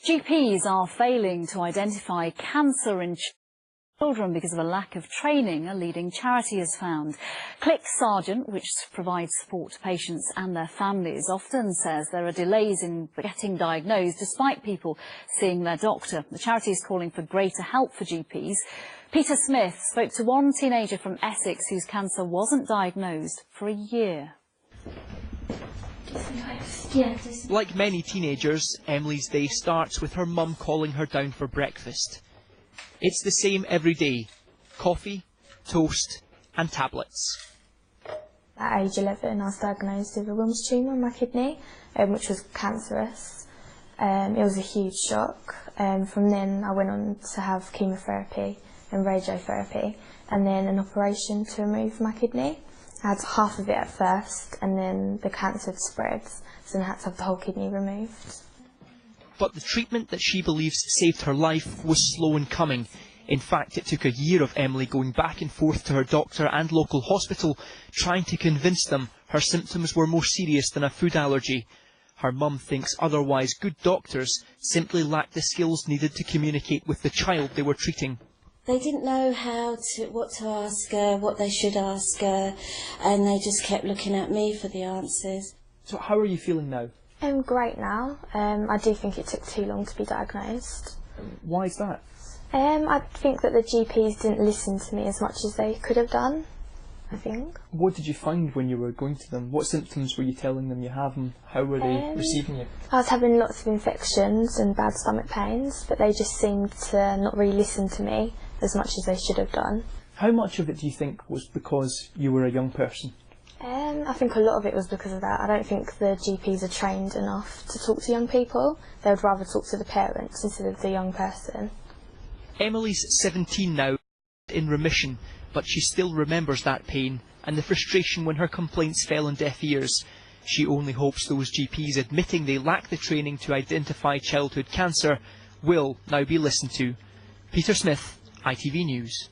GPs are failing to identify cancer in children because of a lack of training, a leading charity has found. Click Sargent, which provides support to patients and their families, often says there are delays in getting diagnosed despite people seeing their doctor. The charity is calling for greater help for GPs. Peter Smith spoke to one teenager from Essex whose cancer wasn't diagnosed for a year. Like many teenagers, Emily's day starts with her mum calling her down for breakfast. It's the same every day: coffee, toast and tablets. At age 11 I was diagnosed with a Wilms tumour in my kidney, which was cancerous. It was a huge shock. From then I went on to have chemotherapy and radiotherapy and then an operation to remove my kidney. I had half of it at first and then the cancer had spread, so I had to have the whole kidney removed. But the treatment that she believes saved her life was slow in coming. In fact, it took a year of Emily going back and forth to her doctor and local hospital, trying to convince them her symptoms were more serious than a food allergy. Her mum thinks otherwise good doctors simply lacked the skills needed to communicate with the child they were treating. They didn't know what to ask her, what they should ask her, and they just kept looking at me for the answers. So how are you feeling now? I'm great now. I do think it took too long to be diagnosed. Why is that? I think that the GPs didn't listen to me as much as they could have done, I think. What did you find when you were going to them? What symptoms were you telling them you have and how were they receiving it? I was having lots of infections and bad stomach pains, but they just seemed to not really listen to me as much as they should have done. How much of it do you think was because you were a young person? I think a lot of it was because of that. I don't think the GPs are trained enough to talk to young people. They would rather talk to the parents instead of the young person. Emily's 17 now, in remission, but she still remembers that pain and the frustration when her complaints fell on deaf ears. She only hopes those GPs admitting they lack the training to identify childhood cancer will now be listened to. Peter Smith, ITV News.